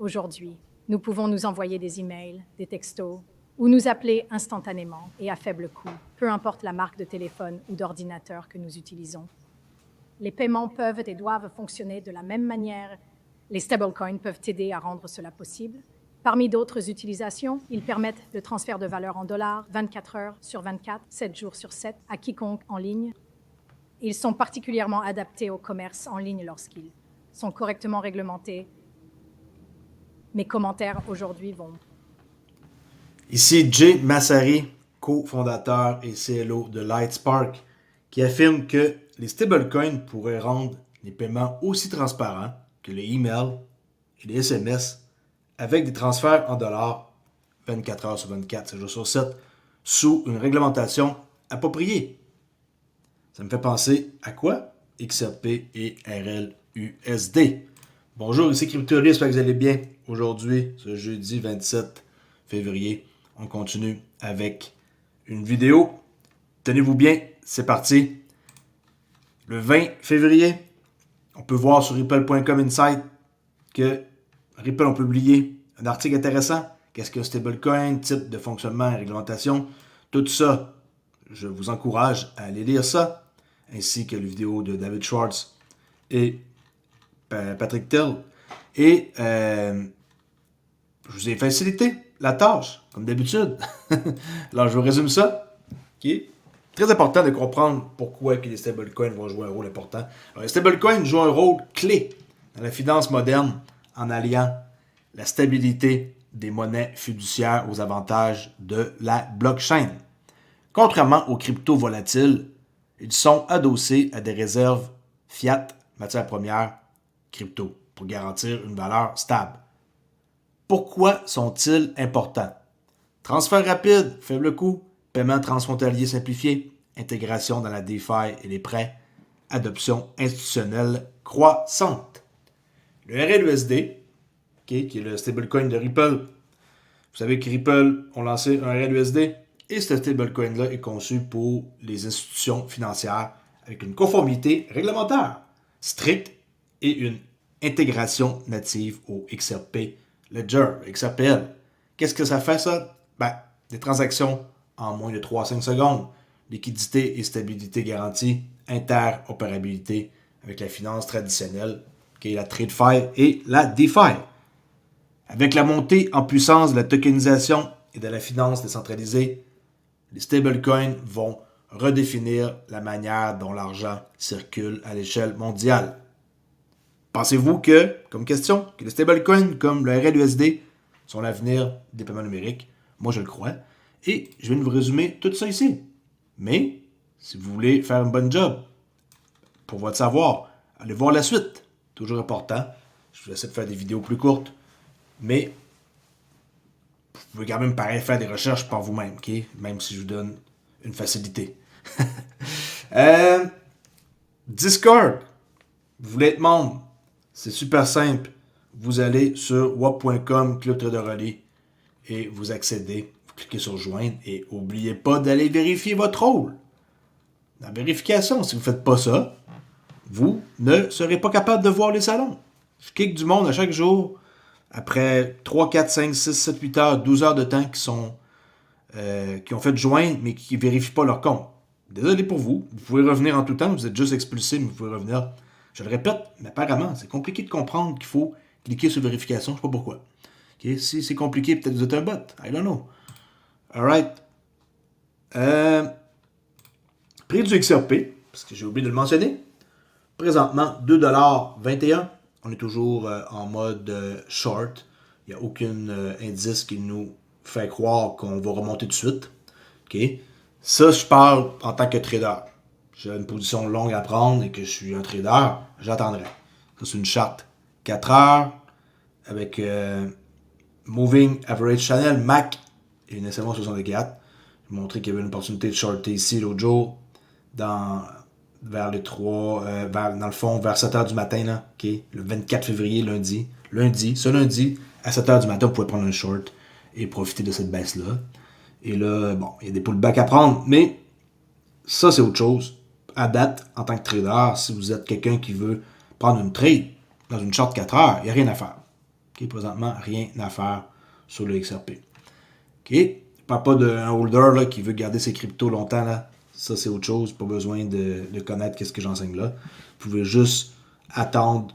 Aujourd'hui, nous pouvons nous envoyer des emails, des textos ou nous appeler instantanément et à faible coût, peu importe la marque de téléphone ou d'ordinateur que nous utilisons. Les paiements peuvent et doivent fonctionner de la même manière. Les stablecoins peuvent aider à rendre cela possible. Parmi d'autres utilisations, ils permettent le transfert de valeur en dollars 24 heures sur 24, 7 jours sur 7 à quiconque en ligne. Ils sont particulièrement adaptés au commerce en ligne lorsqu'ils sont correctement réglementés. Mes commentaires aujourd'hui vont... Ici Jay Massari, cofondateur et CLO de Lightspark, qui affirme que les stablecoins pourraient rendre les paiements aussi transparents que les emails et les SMS avec des transferts en dollars 24 heures sur 24, 7 jours sur 7, sous une réglementation appropriée. Ça me fait penser à quoi? XRP et RLUSD. Bonjour, ici Crypto.ly, j'espère que vous allez bien. Aujourd'hui, ce jeudi 27 février, on continue avec une vidéo. Tenez-vous bien, c'est parti. Le 20 février, on peut voir sur Ripple.com Insight que Ripple a publié un article intéressant. Qu'est-ce qu'un stablecoin, type de fonctionnement et réglementation. Tout ça, je vous encourage à aller lire ça, ainsi que les vidéos de David Schwartz et Patrick Thiel. Et je vous ai facilité la tâche, comme d'habitude. Alors, je vous résume ça. Okay. Très important de comprendre pourquoi que les stablecoins vont jouer un rôle important. Alors, les stablecoins jouent un rôle clé dans la finance moderne en alliant la stabilité des monnaies fiduciaires aux avantages de la blockchain. Contrairement aux cryptos volatiles, ils sont adossés à des réserves fiat, matières premières, crypto, pour garantir une valeur stable. Pourquoi sont-ils importants? Transfert rapide, faible coût, paiement transfrontalier simplifié, intégration dans la DeFi et les prêts, adoption institutionnelle croissante. Le RLUSD, qui est le stablecoin de Ripple. Vous savez que Ripple ont lancé un RLUSD et ce stablecoin-là est conçu pour les institutions financières avec une conformité réglementaire stricte et une intégration native au XRP Ledger, XRPL. Qu'est-ce que ça fait ça? Des transactions en moins de 3 à 5 secondes, liquidité et stabilité garantie, interopérabilité avec la finance traditionnelle, qui est la TradeFi et la DeFi. Avec la montée en puissance de la tokenisation et de la finance décentralisée, les stablecoins vont redéfinir la manière dont l'argent circule à l'échelle mondiale. Pensez-vous que, comme question, que les stablecoins comme le RLUSD sont l'avenir des paiements numériques? Moi, je le crois. Et je viens de vous résumer tout ça ici. Mais, si vous voulez faire un bon job pour votre savoir, allez voir la suite. Toujours important. Je vais essayer de faire des vidéos plus courtes. Mais, vous pouvez quand même pareil faire des recherches par vous-même, ok? Même si je vous donne une facilité. Discord. Vous voulez être membre? C'est super simple. Vous allez sur wap.com, Club Trader et vous accédez. Vous cliquez sur joindre et n'oubliez pas d'aller vérifier votre rôle. La vérification, si vous ne faites pas ça, vous ne serez pas capable de voir les salons. Je kick du monde à chaque jour. Après 3, 4, 5, 6, 7, 8 heures, 12 heures de temps qui ont fait joindre, mais qui ne vérifient pas leur compte. Désolé pour vous. Vous pouvez revenir en tout temps. Vous êtes juste expulsé, mais vous pouvez revenir. Je le répète, mais apparemment, c'est compliqué de comprendre qu'il faut cliquer sur vérification. Je ne sais pas pourquoi. Okay? Si c'est compliqué, peut-être vous êtes un bot. I don't know. Alright. Prix du XRP, parce que j'ai oublié de le mentionner. Présentement, 2,21$. On est toujours en mode short. Il n'y a aucun indice qui nous fait croire qu'on va remonter tout de suite. Okay? Ça, je parle en tant que trader. J'ai une position longue à prendre et que je suis un trader, j'attendrai. Ça, c'est une charte 4 heures avec Moving Average Channel, MAC et une SMA 64. Je vais montrer qu'il y avait une opportunité de shorter ici l'autre jour vers les 3, dans le fond, vers 7h du matin, là, okay? Le 24 février, lundi, ce lundi, à 7h du matin, vous pouvez prendre un short et profiter de cette baisse-là. Et là, bon, il y a des pullbacks à prendre, mais ça, c'est autre chose. À date, en tant que trader, si vous êtes quelqu'un qui veut prendre une trade dans une charte 4 heures, il n'y a rien à faire. OK, présentement, rien à faire sur le XRP. OK? Je parle pas d'un holder là, qui veut garder ses cryptos longtemps. Là. Ça, c'est autre chose. Pas besoin de connaître qu'est-ce que j'enseigne là. Vous pouvez juste attendre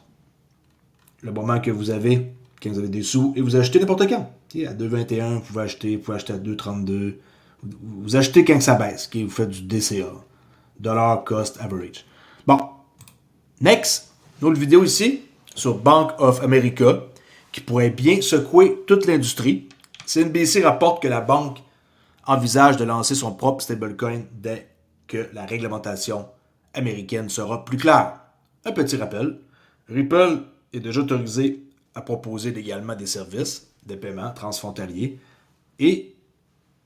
le moment que vous avez, quand vous avez des sous, et vous achetez n'importe quand. À 2,21, vous pouvez acheter à 2,32. Vous achetez quand ça baisse. Vous faites du DCA. Dollar Cost Average. Bon. Next, une autre vidéo ici sur Bank of America qui pourrait bien secouer toute l'industrie. CNBC rapporte que la banque envisage de lancer son propre stablecoin dès que la réglementation américaine sera plus claire. Un petit rappel, Ripple est déjà autorisé à proposer légalement des services de paiement transfrontaliers et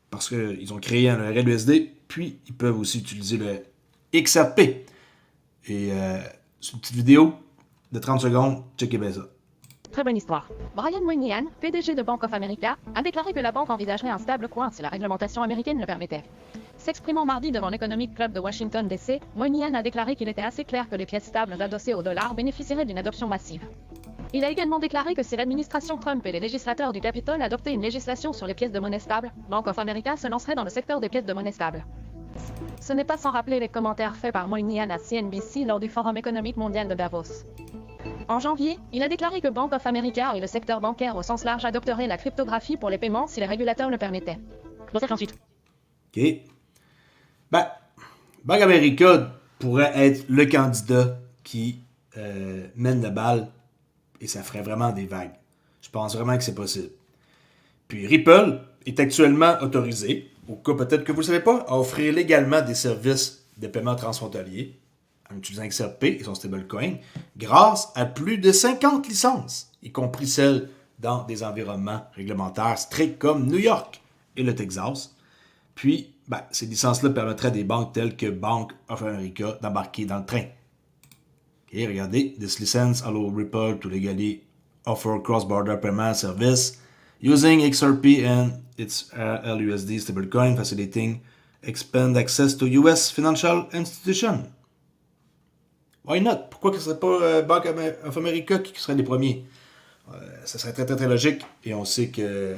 parce qu'ils ont créé un RLUSD, puis ils peuvent aussi utiliser le XRP. Et c'est une petite vidéo de 30 secondes, checkez bien ça. Très bonne histoire. Brian Moynihan, PDG de Bank of America, a déclaré que la banque envisagerait un stablecoin si la réglementation américaine le permettait. S'exprimant mardi devant l'Economic Club de Washington DC, Moynihan a déclaré qu'il était assez clair que les pièces stables adossées au dollar bénéficieraient d'une adoption massive. Il a également déclaré que si l'administration Trump et les législateurs du Capitole adoptaient une législation sur les pièces de monnaie stable, Bank of America se lancerait dans le secteur des pièces de monnaie stable. Ce n'est pas sans rappeler les commentaires faits par Moynihan à CNBC lors du Forum économique mondial de Davos. En janvier, il a déclaré que Bank of America et le secteur bancaire au sens large adopteraient la cryptographie pour les paiements si les régulateurs le permettaient. Ensuite. OK. Ben, Bank of America pourrait être le candidat qui mène la balle et ça ferait vraiment des vagues. Je pense vraiment que c'est possible. Puis Ripple est actuellement autorisé, au cas peut-être que vous ne le savez pas, à offrir légalement des services de paiement transfrontalier en utilisant XRP et son stablecoin grâce à plus de 50 licences, y compris celles dans des environnements réglementaires stricts comme New York et le Texas. Puis, ces licences-là permettraient à des banques telles que Bank of America d'embarquer dans le train. Okay, regardez, this license allow Ripple to legally offer cross-border payment service using XRP and its LUSD stablecoin, facilitating expand access to US financial institutions. Why not? Pourquoi ce ne serait pas Bank of America qui serait les premiers? Ça serait très, très, très logique. Et on sait qu'ils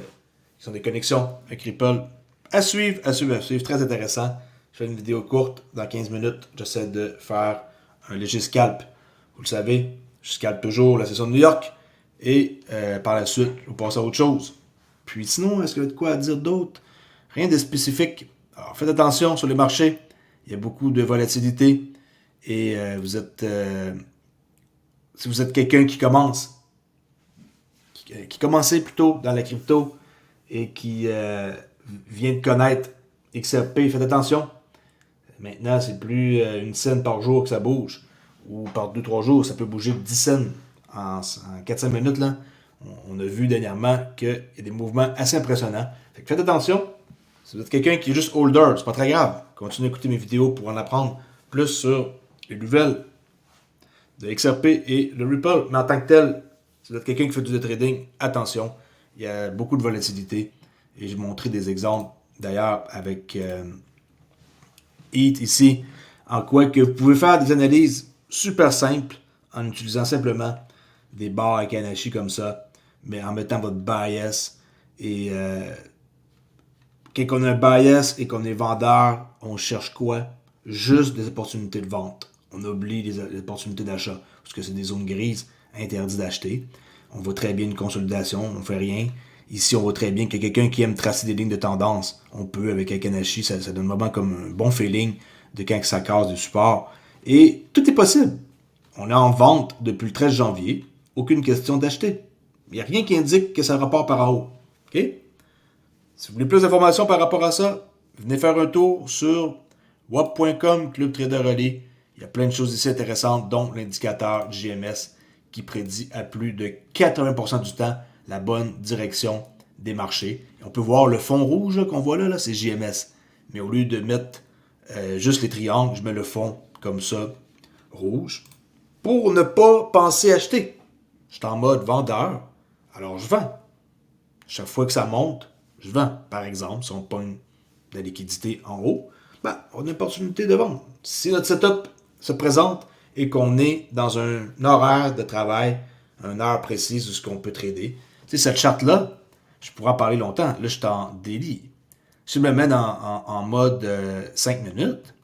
ont des connexions avec Ripple. À suivre. Très intéressant. Je fais une vidéo courte. Dans 15 minutes, j'essaie de faire un léger scalp. Vous le savez, je scalpe toujours la session de New York. Et par la suite, je vais passer à autre chose. Puis sinon, est-ce qu'il y a de quoi à dire d'autre? Rien de spécifique. Alors, faites attention sur les marchés. Il y a beaucoup de volatilité. Et si vous êtes quelqu'un qui commence, qui commençait plutôt dans la crypto et qui vient de connaître XRP, faites attention. Maintenant, c'est plus une scène par jour que ça bouge. Ou par 2-3 jours, ça peut bouger de 10 cents en 4-5 minutes. Là. On a vu dernièrement qu'il y a des mouvements assez impressionnants. Fait que faites attention. Si vous êtes quelqu'un qui est juste holder, c'est pas très grave. Continuez à écouter mes vidéos pour en apprendre plus sur les nouvelles de XRP et le Ripple. Mais en tant que tel, si vous êtes quelqu'un qui fait du trading, attention. Il y a beaucoup de volatilité. Et j'ai montré des exemples, d'ailleurs, avec ETH ici, en quoi que vous pouvez faire des analyses super simples en utilisant simplement des barres à Kanashi comme ça, mais en mettant votre bias. Et quand on a un bias et qu'on est vendeur, on cherche quoi? Juste des opportunités de vente. On oublie les opportunités d'achat, parce que c'est des zones grises, interdites d'acheter. On voit très bien une consolidation, on ne fait rien. Ici, on voit très bien que quelqu'un qui aime tracer des lignes de tendance, on peut, avec un Kanashi, ça donne vraiment comme un bon feeling de quand ça casse du support. Et tout est possible. On est en vente depuis le 13 janvier. Aucune question d'acheter. Il n'y a rien qui indique que ça repart par en haut. OK? Si vous voulez plus d'informations par rapport à ça, venez faire un tour sur wap.com, Club Trader Relais. Il y a plein de choses ici intéressantes, dont l'indicateur JMS qui prédit à plus de 80% du temps la bonne direction des marchés. Et on peut voir le fond rouge qu'on voit là, c'est JMS. Mais au lieu de mettre juste les triangles, je mets le fond comme ça, rouge, pour ne pas penser acheter. Je suis en mode vendeur, alors je vends. Chaque fois que ça monte, je vends. Par exemple, si on pogne de la liquidité en haut, on a une opportunité de vendre. Si notre setup se présente et qu'on est dans un horaire de travail une heure précise de ce qu'on peut trader. Tu sais, cette charte-là, je pourrais en parler longtemps. Là, je suis en daily. Si je me mets en mode 5 minutes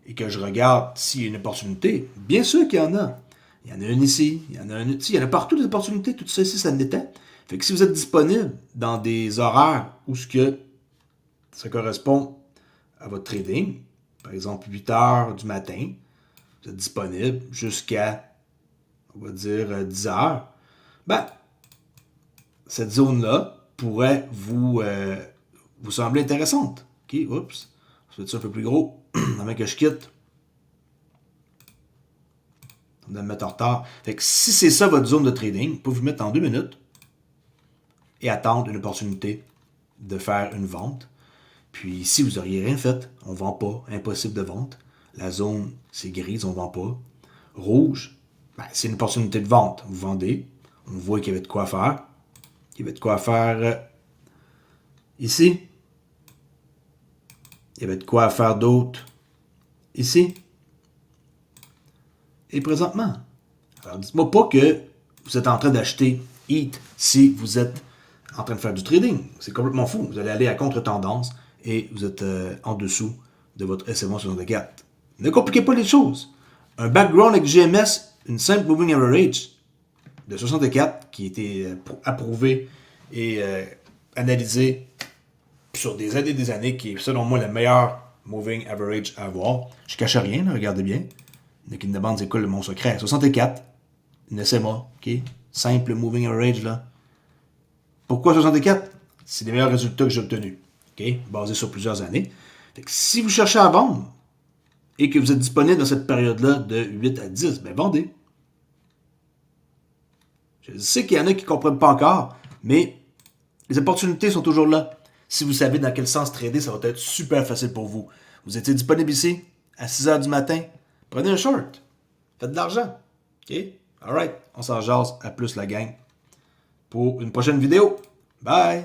et que je regarde s'il y a une opportunité, bien sûr qu'il y en a. Il y en a une ici, il y en a une ici, il y en a partout des opportunités, tout ça ici, ça me détend. Fait que si vous êtes disponible dans des horaires où ce que ça correspond à votre trading, par exemple 8 heures du matin, vous êtes disponible jusqu'à, on va dire, 10 heures, ben, cette zone-là pourrait vous sembler intéressante. OK, oups, je fais ça un peu plus gros, avant que je quitte. On va me mettre en retard. Fait que si c'est ça votre zone de trading, vous pouvez vous mettre en 2 minutes et attendre une opportunité de faire une vente. Puis si vous n'auriez rien fait, on ne vend pas, impossible de vente. La zone, c'est grise, on ne vend pas. Rouge, ben, c'est une opportunité de vente. Vous vendez, on voit qu'il y avait de quoi faire. Il y avait de quoi faire ici. Il y avait de quoi faire d'autre ici. Et présentement. Alors dites-moi pas que vous êtes en train d'acheter ETH si vous êtes en train de faire du trading. C'est complètement fou. Vous allez aller à contre-tendance et vous êtes en dessous de votre SMA 64. Ne compliquez pas les choses. Un background avec GMS, une simple moving average de 64 qui a été approuvé et analysé sur des années, qui est selon moi le meilleur moving average à avoir. Je ne cache rien, là, regardez bien. Il y en a qui me demandent c'est quoi mon secret. 64, une SMA, ok? Simple moving average, là. Pourquoi 64? C'est les meilleurs résultats que j'ai obtenus, ok? Basés sur plusieurs années. Fait que si vous cherchez à vendre et que vous êtes disponible dans cette période-là de 8 à 10, ben vendez. Je sais qu'il y en a qui ne comprennent pas encore, mais les opportunités sont toujours là. Si vous savez dans quel sens trader, ça va être super facile pour vous. Vous étiez disponible ici, à 6 h du matin. Prenez un short. Faites de l'argent. OK? Alright. On s'en jase. À plus la gang. Pour une prochaine vidéo. Bye!